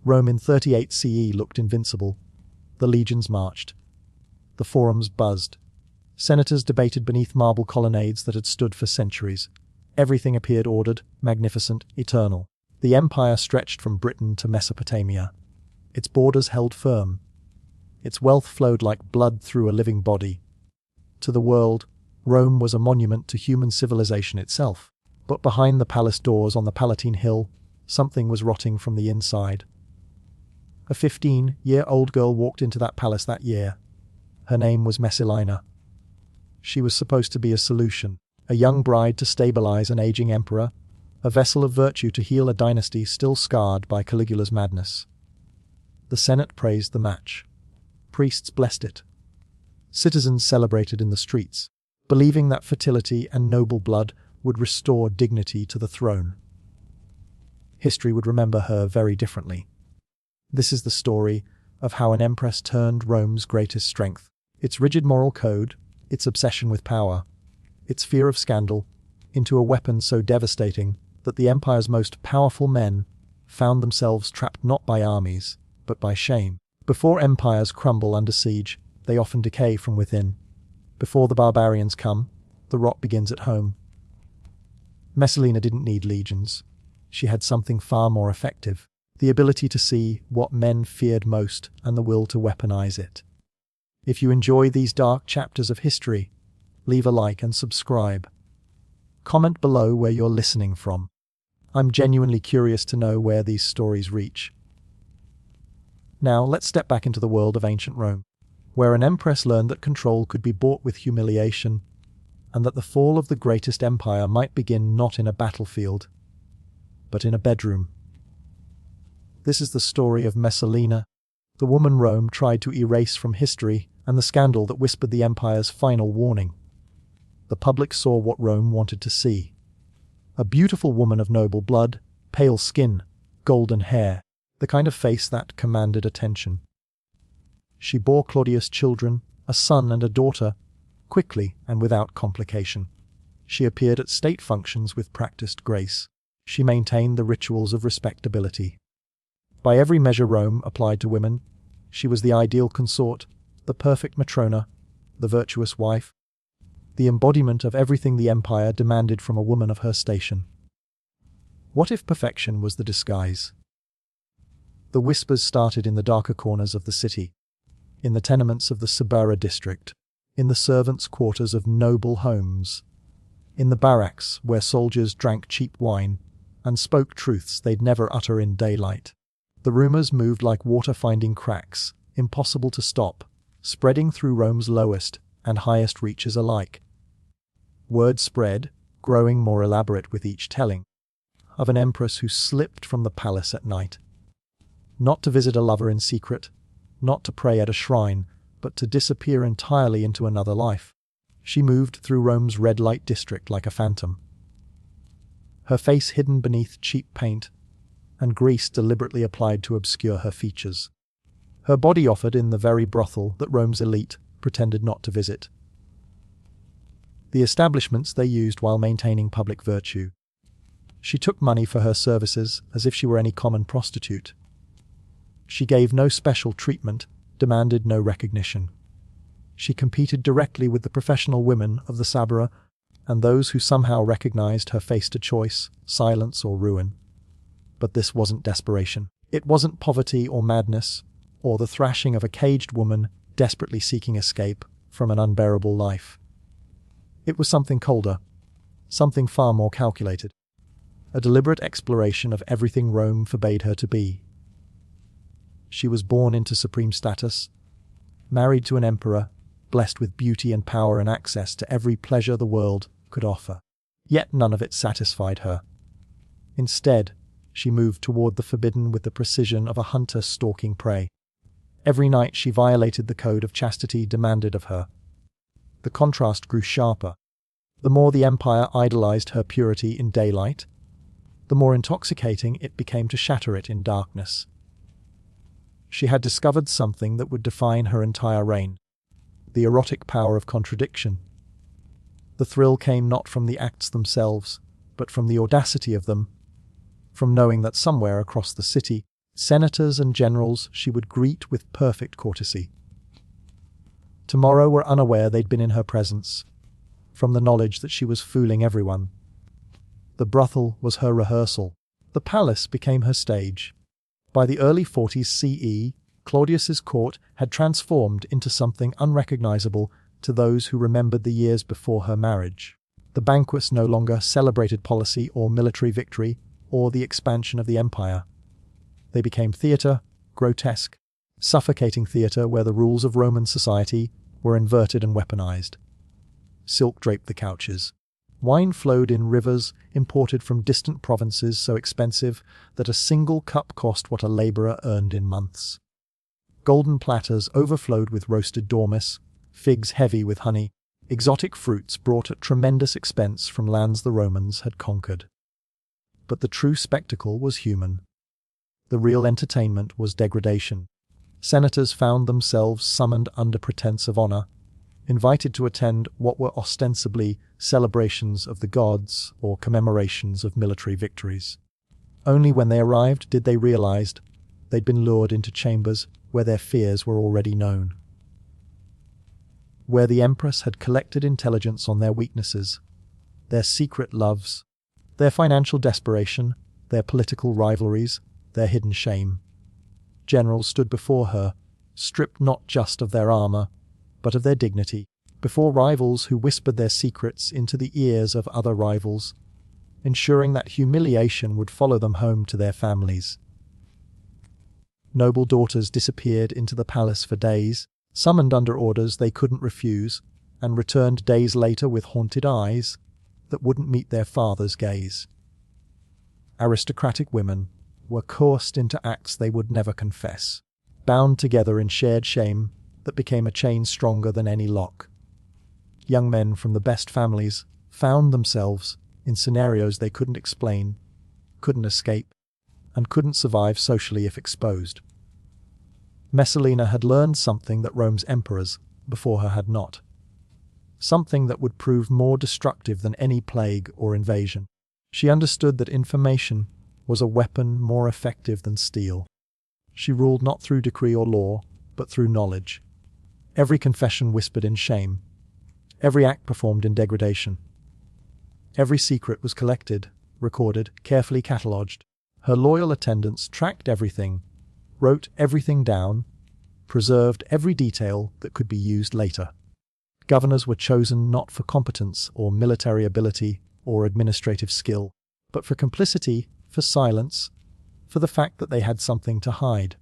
Rome in 38 CE looked invincible. The legions marched. The forums buzzed. Senators debated beneath marble colonnades that had stood for centuries. Everything appeared ordered, magnificent, eternal. The empire stretched from Britain to Mesopotamia. Its borders held firm. Its wealth flowed like blood through a living body. To the world, Rome was a monument to human civilization itself. But behind the palace doors on the Palatine Hill, something was rotting from the inside. A 15-year-old girl walked into that palace that year. Her name was Messalina. She was supposed to be a solution, a young bride to stabilize an aging emperor, a vessel of virtue to heal a dynasty still scarred by Caligula's madness. The Senate praised the match. Priests blessed it. Citizens celebrated in the streets, believing that fertility and noble blood would restore dignity to the throne. History would remember her very differently. This is the story of how an empress turned Rome's greatest strength, its rigid moral code, its obsession with power, its fear of scandal, into a weapon so devastating that the empire's most powerful men found themselves trapped not by armies, but by shame. Before empires crumble under siege, they often decay from within. Before the barbarians come, the rot begins at home. Messalina didn't need legions. She had something far more effective, the ability to see what men feared most and the will to weaponize it. If you enjoy these dark chapters of history, leave a like and subscribe. Comment below where you're listening from. I'm genuinely curious to know where these stories reach. Now let's step back into the world of ancient Rome, where an empress learned that control could be bought with humiliation, and that the fall of the greatest empire might begin not in a battlefield, but in a bedroom. This is the story of Messalina, the woman Rome tried to erase from history, and the scandal that whispered the empire's final warning. The public saw what Rome wanted to see. A beautiful woman of noble blood, pale skin, golden hair, the kind of face that commanded attention. She bore Claudius children, a son and a daughter, quickly and without complication. She appeared at state functions with practiced grace. She maintained the rituals of respectability. By every measure Rome applied to women, she was the ideal consort, the perfect matrona, the virtuous wife, the embodiment of everything the empire demanded from a woman of her station. What if perfection was the disguise? The whispers started in the darker corners of the city, in the tenements of the Suburra district, in the servants' quarters of noble homes, in the barracks where soldiers drank cheap wine and spoke truths they'd never utter in daylight. The rumors moved like water finding cracks, impossible to stop, spreading through Rome's lowest and highest reaches alike. Word spread, growing more elaborate with each telling, of an empress who slipped from the palace at night. Not to visit a lover in secret, not to pray at a shrine, but to disappear entirely into another life. She moved through Rome's red light district like a phantom, her face hidden beneath cheap paint, and grease deliberately applied to obscure her features. Her body offered in the very brothel that Rome's elite pretended not to visit. The establishments they used while maintaining public virtue. She took money for her services as if she were any common prostitute. She gave no special treatment, demanded no recognition. She competed directly with the professional women of the Suburra and those who somehow recognized her faced a choice, silence or ruin. But this wasn't desperation. It wasn't poverty or madness, or the thrashing of a caged woman desperately seeking escape from an unbearable life. It was something colder, something far more calculated. A deliberate exploration of everything Rome forbade her to be. She was born into supreme status, married to an emperor, blessed with beauty and power and access to every pleasure the world could offer. Yet none of it satisfied her. Instead, she moved toward the forbidden with the precision of a hunter stalking prey. Every night she violated the code of chastity demanded of her. The contrast grew sharper. The more the empire idolized her purity in daylight, the more intoxicating it became to shatter it in darkness. She had discovered something that would define her entire reign: the erotic power of contradiction. The thrill came not from the acts themselves, but from the audacity of them, from knowing that somewhere across the city, Senators and generals she would greet with perfect courtesy. Tomorrow were unaware they'd been in her presence, from the knowledge that she was fooling everyone. The brothel was her rehearsal. The palace became her stage. By the early 40s CE, Claudius's court had transformed into something unrecognizable to those who remembered the years before her marriage. The banquets no longer celebrated policy or military victory or the expansion of the empire. They became theatre, grotesque, suffocating theatre where the rules of Roman society were inverted and weaponized. Silk draped the couches. Wine flowed in rivers imported from distant provinces so expensive that a single cup cost what a labourer earned in months. Golden platters overflowed with roasted dormice, figs heavy with honey, exotic fruits brought at tremendous expense from lands the Romans had conquered. But the true spectacle was human. The real entertainment was degradation. Senators found themselves summoned under pretense of honour, invited to attend what were ostensibly celebrations of the gods or commemorations of military victories. Only when they arrived did they realize they'd been lured into chambers where their fears were already known, where the Empress had collected intelligence on their weaknesses, their secret loves, their financial desperation, their political rivalries, their hidden shame. Generals stood before her, stripped not just of their armour, but of their dignity, before rivals who whispered their secrets into the ears of other rivals, ensuring that humiliation would follow them home to their families. Noble daughters disappeared into the palace for days, summoned under orders they couldn't refuse, and returned days later with haunted eyes that wouldn't meet their father's gaze. Aristocratic women were coerced into acts they would never confess, bound together in shared shame that became a chain stronger than any lock. Young men from the best families found themselves in scenarios they couldn't explain, couldn't escape, and couldn't survive socially if exposed. Messalina had learned something that Rome's emperors before her had not. Something that would prove more destructive than any plague or invasion. She understood that information was a weapon more effective than steel. She ruled not through decree or law, but through knowledge. Every confession whispered in shame. Every act performed in degradation. Every secret was collected, recorded, carefully catalogued. Her loyal attendants tracked everything, wrote everything down, preserved every detail that could be used later. Governors were chosen not for competence or military ability or administrative skill, but for complicity, for silence, for the fact that they had something to hide.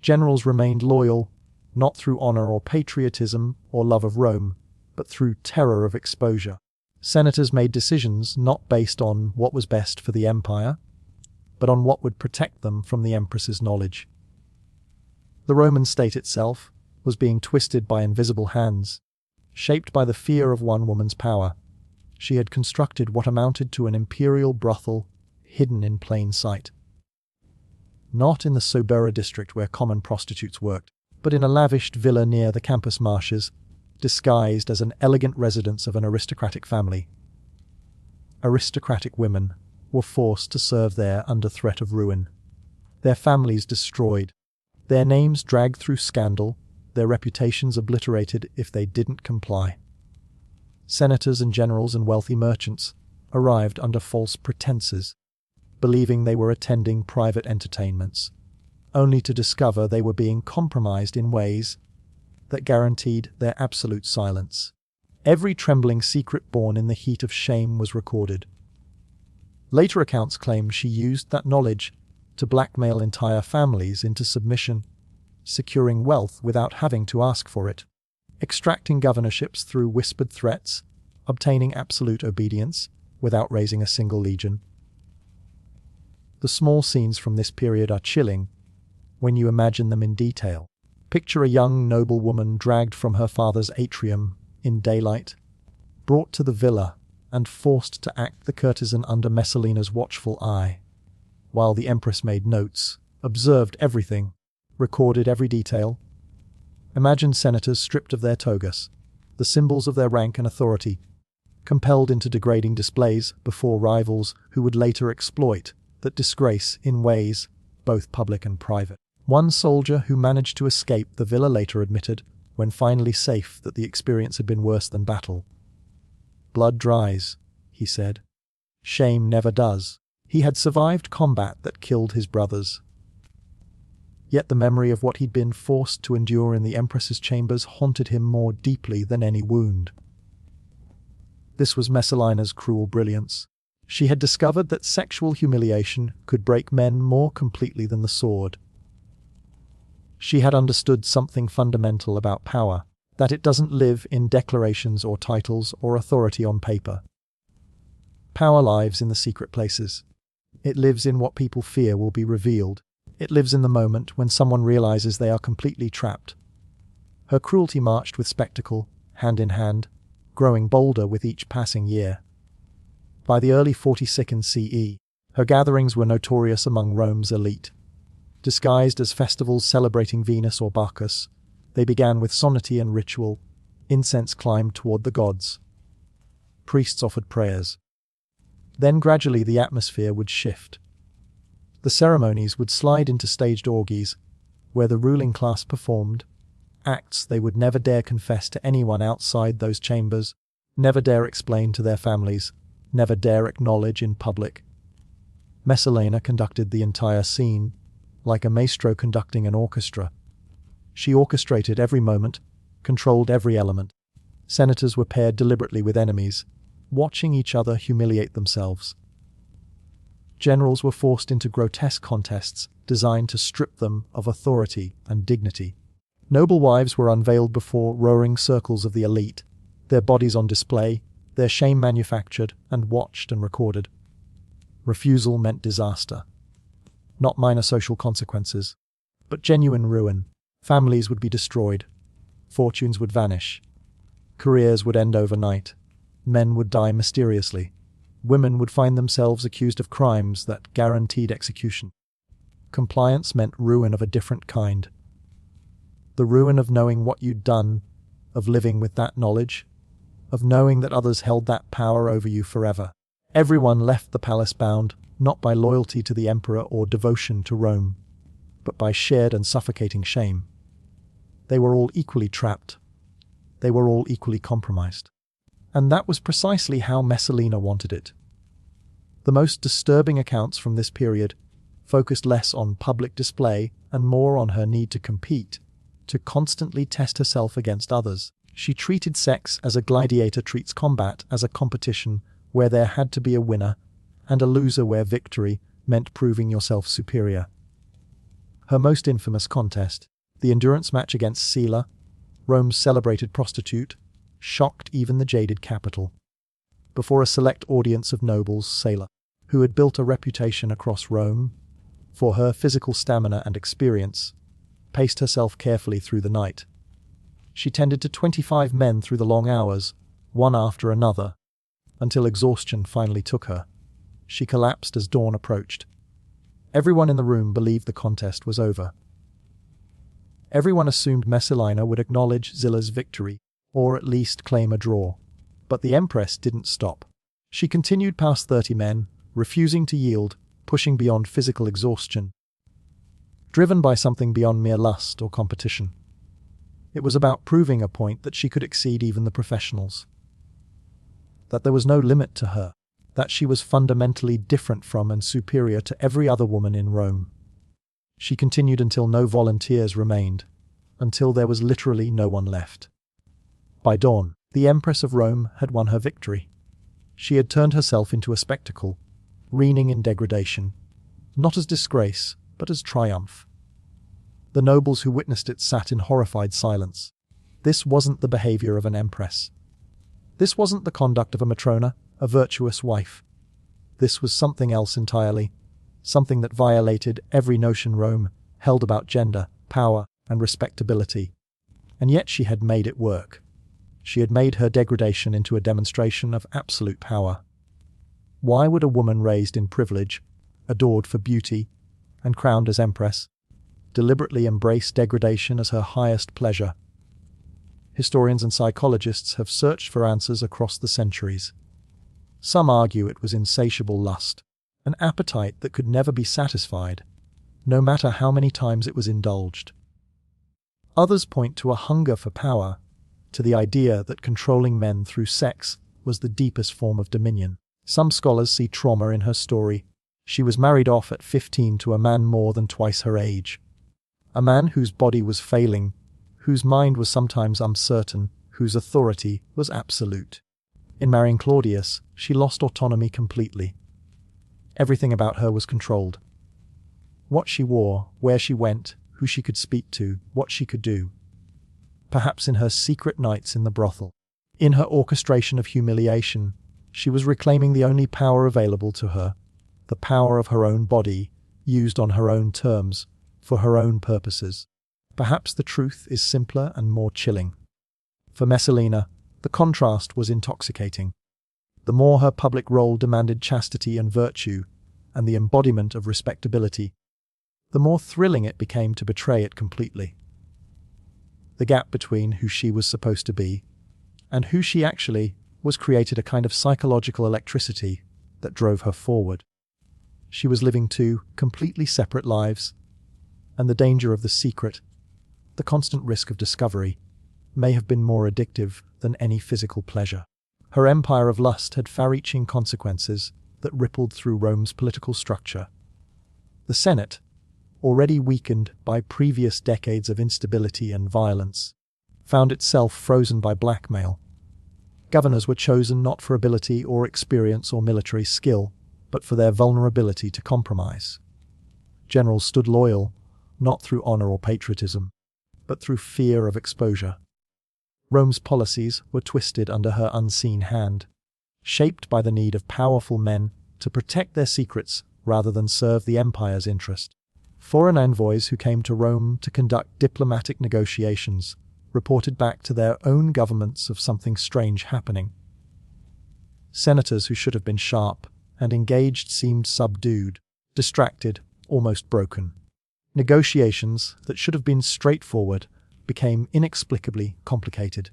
Generals remained loyal, not through honor or patriotism or love of Rome, but through terror of exposure. Senators made decisions not based on what was best for the empire, but on what would protect them from the empress's knowledge. The Roman state itself was being twisted by invisible hands, shaped by the fear of one woman's power. She had constructed what amounted to an imperial brothel hidden in plain sight. Not in the Sobera district where common prostitutes worked, but in a lavished villa near the campus marshes, disguised as an elegant residence of an aristocratic family. Aristocratic women were forced to serve there under threat of ruin. Their families destroyed, their names dragged through scandal, their reputations obliterated if they didn't comply. Senators and generals and wealthy merchants arrived under false pretenses, believing they were attending private entertainments, only to discover they were being compromised in ways that guaranteed their absolute silence. Every trembling secret born in the heat of shame was recorded. Later accounts claim she used that knowledge to blackmail entire families into submission, securing wealth without having to ask for it, extracting governorships through whispered threats, obtaining absolute obedience without raising a single legion. The small scenes from this period are chilling when you imagine them in detail. Picture a young noble woman dragged from her father's atrium in daylight, brought to the villa and forced to act the courtesan under Messalina's watchful eye, while the Empress made notes, observed everything, recorded every detail. Imagine senators stripped of their togas, the symbols of their rank and authority, compelled into degrading displays before rivals who would later exploit that disgrace in ways both public and private. One soldier who managed to escape the villa later admitted, when finally safe, that the experience had been worse than battle. "Blood dries," he said. "Shame never does." He had survived combat that killed his brothers. Yet the memory of what he'd been forced to endure in the Empress's chambers haunted him more deeply than any wound. This was Messalina's cruel brilliance. She had discovered that sexual humiliation could break men more completely than the sword. She had understood something fundamental about power, that it doesn't live in declarations or titles or authority on paper. Power lives in the secret places. It lives in what people fear will be revealed. It lives in the moment when someone realizes they are completely trapped. Her cruelty marched with spectacle, hand in hand, growing bolder with each passing year. By the early 42nd CE, her gatherings were notorious among Rome's elite. Disguised as festivals celebrating Venus or Bacchus, they began with solemnity and ritual. Incense climbed toward the gods. Priests offered prayers. Then gradually the atmosphere would shift. The ceremonies would slide into staged orgies, where the ruling class performed acts they would never dare confess to anyone outside those chambers, never dare explain to their families, never dare acknowledge in public. Messalina conducted the entire scene, like a maestro conducting an orchestra. She orchestrated every moment, controlled every element. Senators were paired deliberately with enemies, watching each other humiliate themselves. Generals were forced into grotesque contests designed to strip them of authority and dignity. Noble wives were unveiled before roaring circles of the elite, their bodies on display, their shame manufactured and watched and recorded. Refusal meant disaster. Not minor social consequences, but genuine ruin. Families would be destroyed. Fortunes would vanish. Careers would end overnight. Men would die mysteriously. Women would find themselves accused of crimes that guaranteed execution. Compliance meant ruin of a different kind. The ruin of knowing what you'd done, of living with that knowledge, of knowing that others held that power over you forever. Everyone left the palace bound, not by loyalty to the emperor or devotion to Rome, but by shared and suffocating shame. They were all equally trapped. They were all equally compromised. And that was precisely how Messalina wanted it. The most disturbing accounts from this period focused less on public display and more on her need to compete, to constantly test herself against others. She treated sex as a gladiator treats combat, as a competition where there had to be a winner and a loser, where victory meant proving yourself superior. Her most infamous contest, the endurance match against Scylla, Rome's celebrated prostitute, shocked even the jaded capital. Before a select audience of nobles, Scylla, who had built a reputation across Rome for her physical stamina and experience, paced herself carefully through the night. She tended to 25 men through the long hours, one after another, until exhaustion finally took her. She collapsed as dawn approached. Everyone in the room believed the contest was over. Everyone assumed Messalina would acknowledge Scylla's victory, or at least claim a draw. But the Empress didn't stop. She continued past 30 men, refusing to yield, pushing beyond physical exhaustion, driven by something beyond mere lust or competition. It was about proving a point that she could exceed even the professionals. That there was no limit to her. That she was fundamentally different from and superior to every other woman in Rome. She continued until no volunteers remained, until there was literally no one left. By dawn, the Empress of Rome had won her victory. She had turned herself into a spectacle, reigning in degradation, not as disgrace, but as triumph. The nobles who witnessed it sat in horrified silence. This wasn't the behavior of an empress. This wasn't the conduct of a matrona, a virtuous wife. This was something else entirely, something that violated every notion Rome held about gender, power, and respectability. And yet she had made it work. She had made her degradation into a demonstration of absolute power. Why would a woman raised in privilege, adored for beauty, and crowned as empress, deliberately embrace degradation as her highest pleasure? Historians and psychologists have searched for answers across the centuries. Some argue it was insatiable lust, an appetite that could never be satisfied. no matter how many times it was indulged. Others point to a hunger for power, to the idea that controlling men through sex was the deepest form of dominion. Some scholars see trauma in her story. She was married off at 15 to a man more than twice her age. A man whose body was failing, whose mind was sometimes uncertain, whose authority was absolute. In marrying Claudius, she lost autonomy completely. Everything about her was controlled. What she wore, where she went, who she could speak to, what she could do. Perhaps in her secret nights in the brothel. In her orchestration of humiliation, she was reclaiming the only power available to her, the power of her own body, used on her own terms, for her own purposes. Perhaps the truth is simpler and more chilling. For Messalina, the contrast was intoxicating. The more her public role demanded chastity and virtue, and the embodiment of respectability, the more thrilling it became to betray it completely. The gap between who she was supposed to be and who she actually was created a kind of psychological electricity that drove her forward. She was living two completely separate lives, and the danger of the secret, the constant risk of discovery, may have been more addictive than any physical pleasure. Her empire of lust had far-reaching consequences that rippled through Rome's political structure. The Senate, already weakened by previous decades of instability and violence, found itself frozen by blackmail. Governors were chosen not for ability or experience or military skill, but for their vulnerability to compromise. Generals stood loyal, not through honor or patriotism, but through fear of exposure. Rome's policies were twisted under her unseen hand, shaped by the need of powerful men to protect their secrets rather than serve the empire's interest. Foreign envoys who came to Rome to conduct diplomatic negotiations reported back to their own governments of something strange happening. Senators who should have been sharp and engaged seemed subdued, distracted, almost broken. Negotiations that should have been straightforward became inexplicably complicated.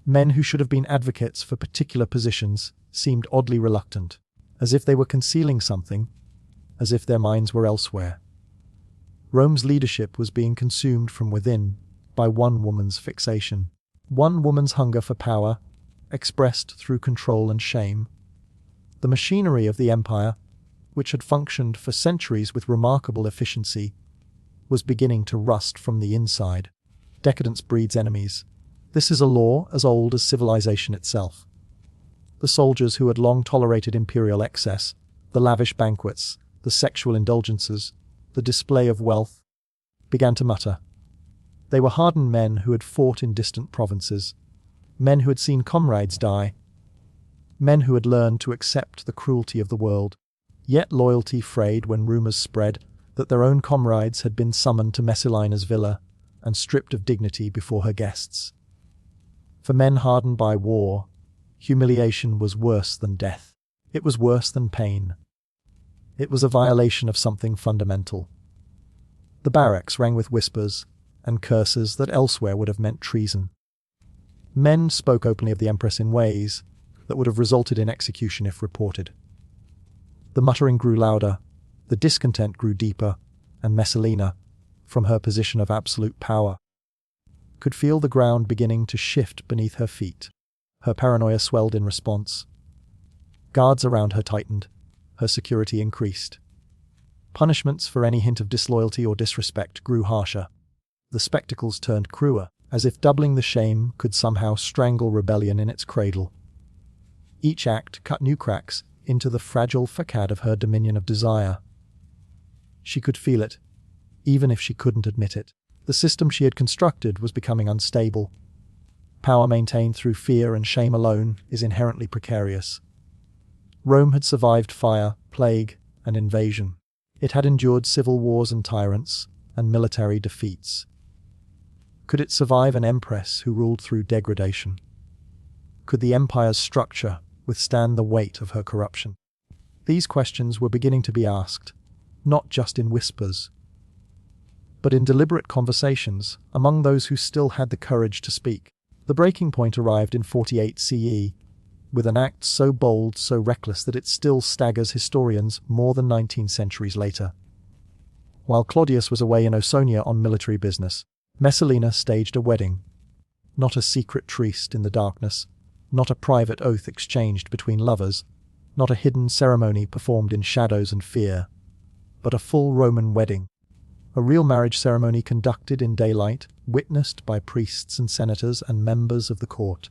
Men who should have been advocates for particular positions seemed oddly reluctant, as if they were concealing something, as if their minds were elsewhere. Rome's leadership was being consumed from within by one woman's fixation, one woman's hunger for power, expressed through control and shame. The machinery of the empire, which had functioned for centuries with remarkable efficiency, was beginning to rust from the inside. Decadence breeds enemies. This is a law as old as civilization itself. The soldiers who had long tolerated imperial excess, the lavish banquets, the sexual indulgences, the display of wealth, began to mutter. They were hardened men who had fought in distant provinces, men who had seen comrades die, men who had learned to accept the cruelty of the world. Yet loyalty frayed when rumors spread that their own comrades had been summoned to Messalina's villa and stripped of dignity before her guests. For men hardened by war, humiliation was worse than death. It was worse than pain. It was a violation of something fundamental. The barracks rang with whispers and curses that elsewhere would have meant treason. Men spoke openly of the Empress in ways that would have resulted in execution if reported. The muttering grew louder, the discontent grew deeper, and Messalina, from her position of absolute power, could feel the ground beginning to shift beneath her feet. Her paranoia swelled in response. Guards around her tightened, her security increased. Punishments for any hint of disloyalty or disrespect grew harsher. The spectacles turned crueler, as if doubling the shame could somehow strangle rebellion in its cradle. Each act cut new cracks into the fragile facade of her dominion of desire. She could feel it, even if she couldn't admit it. The system she had constructed was becoming unstable. Power maintained through fear and shame alone is inherently precarious. Rome had survived fire, plague, and invasion. It had endured civil wars and tyrants, and military defeats. Could it survive an empress who ruled through degradation? Could the empire's structure withstand the weight of her corruption? These questions were beginning to be asked, not just in whispers, but in deliberate conversations among those who still had the courage to speak. The breaking point arrived in 48 CE, with an act so bold, so reckless that it still staggers historians more than 19 centuries later. While Claudius was away in Ausonia on military business, Messalina staged a wedding. Not a secret tryst in the darkness, not a private oath exchanged between lovers, not a hidden ceremony performed in shadows and fear, but a full Roman wedding. A real marriage ceremony conducted in daylight, witnessed by priests and senators and members of the court.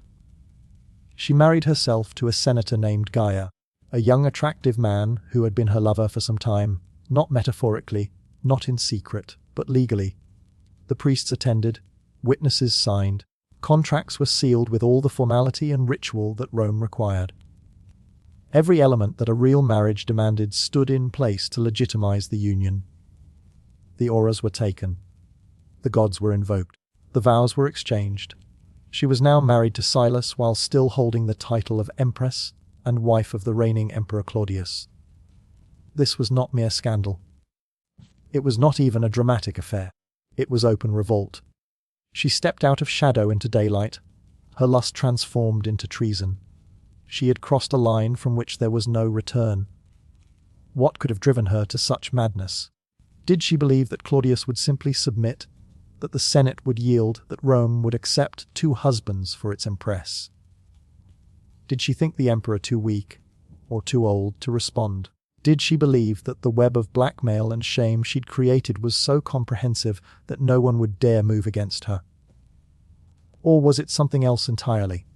She married herself to a senator named Gaia, a young attractive man who had been her lover for some time, not metaphorically, not in secret, but legally. The priests attended, witnesses signed, contracts were sealed with all the formality and ritual that Rome required. Every element that a real marriage demanded stood in place to legitimize the union. The auras were taken. The gods were invoked. The vows were exchanged. She was now married to Silas while still holding the title of Empress and wife of the reigning Emperor Claudius. This was not mere scandal. It was not even a dramatic affair. It was open revolt. She stepped out of shadow into daylight, her lust transformed into treason. She had crossed a line from which there was no return. What could have driven her to such madness? Did she believe that Claudius would simply submit, that the Senate would yield, that Rome would accept 2 husbands for its empress? Did she think the emperor too weak or too old to respond? Did she believe that the web of blackmail and shame she'd created was so comprehensive that no one would dare move against her? Or was it something else entirely?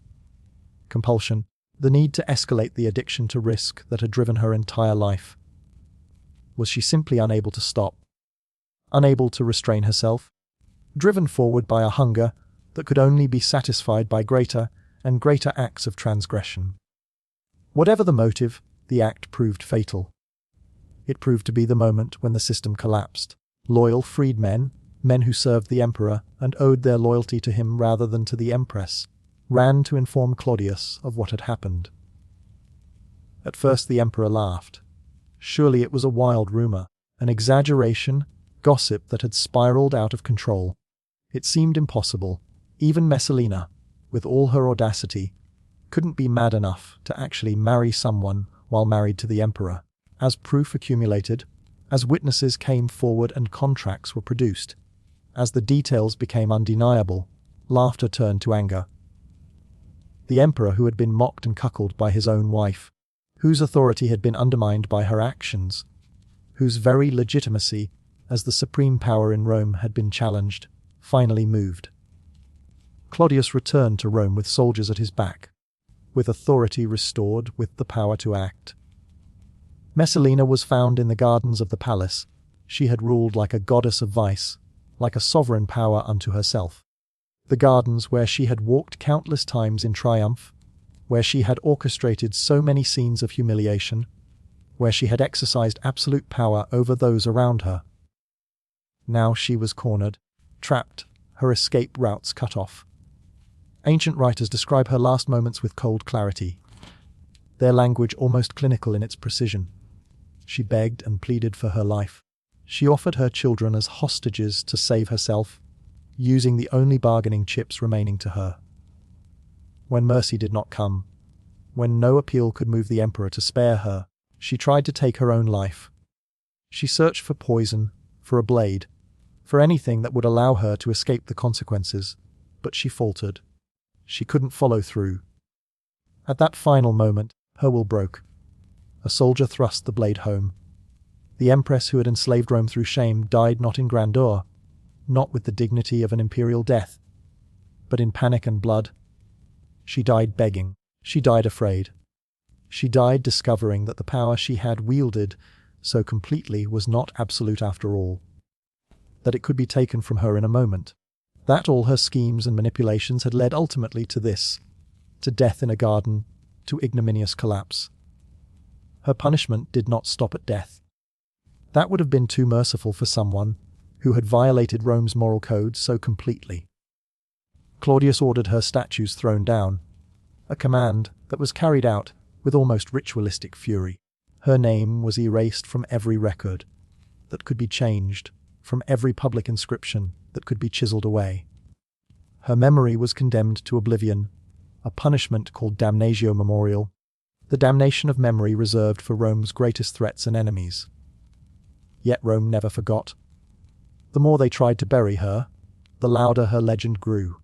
Compulsion, the need to escalate the addiction to risk that had driven her entire life. Was she simply unable to stop? Unable to restrain herself? Driven forward by a hunger that could only be satisfied by greater and greater acts of transgression. Whatever the motive, the act proved fatal. It proved to be the moment when the system collapsed. Loyal freedmen, men who served the emperor and owed their loyalty to him rather than to the empress, ran to inform Claudius of what had happened. At first the emperor laughed. Surely it was a wild rumor, an exaggeration, gossip that had spiraled out of control. It seemed impossible. Even Messalina, with all her audacity, couldn't be mad enough to actually marry someone while married to the emperor. As proof accumulated, as witnesses came forward and contracts were produced, as the details became undeniable, laughter turned to anger. The emperor, who had been mocked and cuckolded by his own wife, whose authority had been undermined by her actions, whose very legitimacy as the supreme power in Rome had been challenged, finally moved. Claudius returned to Rome with soldiers at his back, with authority restored, with the power to act. Messalina was found in the gardens of the palace. She had ruled like a goddess of vice, like a sovereign power unto herself. The gardens where she had walked countless times in triumph, where she had orchestrated so many scenes of humiliation, where she had exercised absolute power over those around her. Now she was cornered, trapped, her escape routes cut off. Ancient writers describe her last moments with cold clarity, their language almost clinical in its precision. She begged and pleaded for her life. She offered her children as hostages to save herself, using the only bargaining chips remaining to her. When mercy did not come, when no appeal could move the emperor to spare her, she tried to take her own life. She searched for poison, for a blade, for anything that would allow her to escape the consequences, but she faltered. She couldn't follow through. At that final moment, her will broke. A soldier thrust the blade home. The empress who had enslaved Rome through shame died not in grandeur, not with the dignity of an imperial death, but in panic and blood. She died begging. She died afraid. She died discovering that the power she had wielded so completely was not absolute after all, that it could be taken from her in a moment, that all her schemes and manipulations had led ultimately to this, to death in a garden, to ignominious collapse. Her punishment did not stop at death. That would have been too merciful for someone who had violated Rome's moral code so completely. Claudius ordered her statues thrown down, a command that was carried out with almost ritualistic fury. Her name was erased from every record that could be changed, from every public inscription that could be chiseled away. Her memory was condemned to oblivion, a punishment called damnatio memorial, the damnation of memory reserved for Rome's greatest threats and enemies. Yet Rome never forgot. The more they tried to bury her, the louder her legend grew.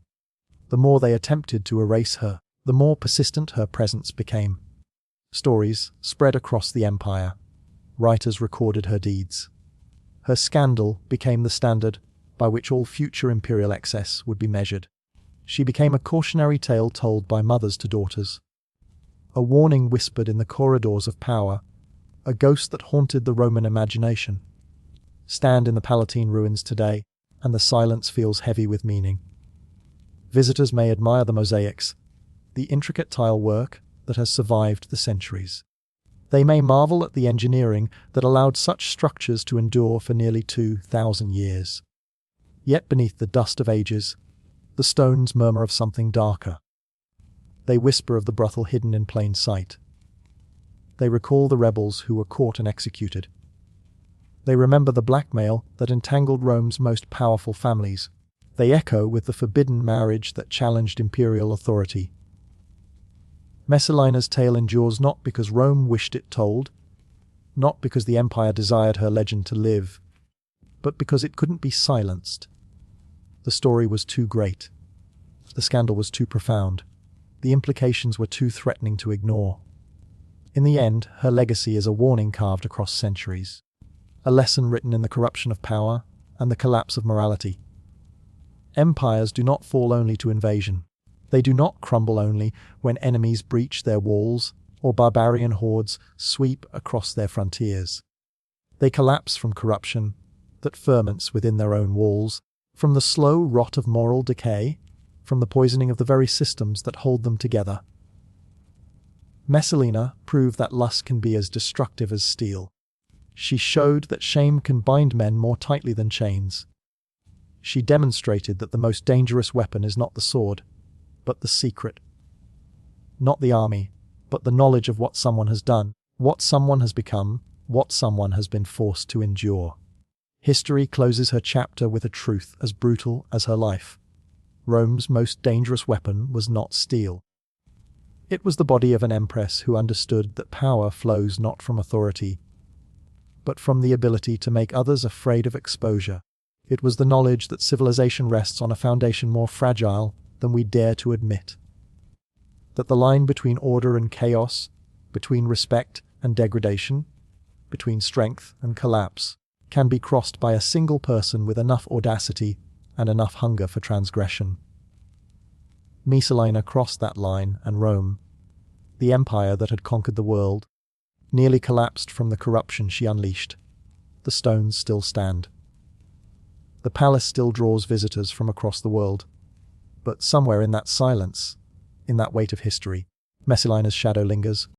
The more they attempted to erase her, the more persistent her presence became. Stories spread across the empire. Writers recorded her deeds. Her scandal became the standard by which all future imperial excess would be measured. She became a cautionary tale told by mothers to daughters. A warning whispered in the corridors of power, a ghost that haunted the Roman imagination. Stand in the Palatine ruins today, and the silence feels heavy with meaning. Visitors may admire the mosaics, the intricate tile work that has survived the centuries. They may marvel at the engineering that allowed such structures to endure for nearly 2,000 years. Yet beneath the dust of ages, the stones murmur of something darker. They whisper of the brothel hidden in plain sight. They recall the rebels who were caught and executed. They remember the blackmail that entangled Rome's most powerful families. They echo with the forbidden marriage that challenged imperial authority. Messalina's tale endures not because Rome wished it told, not because the empire desired her legend to live, but because it couldn't be silenced. The story was too great. The scandal was too profound. The implications were too threatening to ignore. In the end, her legacy is a warning carved across centuries, a lesson written in the corruption of power and the collapse of morality. Empires do not fall only to invasion. They do not crumble only when enemies breach their walls or barbarian hordes sweep across their frontiers. They collapse from corruption that ferments within their own walls, from the slow rot of moral decay, from the poisoning of the very systems that hold them together. Messalina proved that lust can be as destructive as steel. She showed that shame can bind men more tightly than chains. She demonstrated that the most dangerous weapon is not the sword, but the secret. Not the army, but the knowledge of what someone has done, what someone has become, what someone has been forced to endure. History closes her chapter with a truth as brutal as her life. Rome's most dangerous weapon was not steel. It was the body of an empress who understood that power flows not from authority, but from the ability to make others afraid of exposure. It was the knowledge that civilization rests on a foundation more fragile than we dare to admit. That the line between order and chaos, between respect and degradation, between strength and collapse, can be crossed by a single person with enough audacity and enough hunger for transgression. Messalina crossed that line, and Rome, the empire that had conquered the world, nearly collapsed from the corruption she unleashed. The stones still stand. The palace still draws visitors from across the world. But somewhere in that silence, in that weight of history, Messalina's shadow lingers,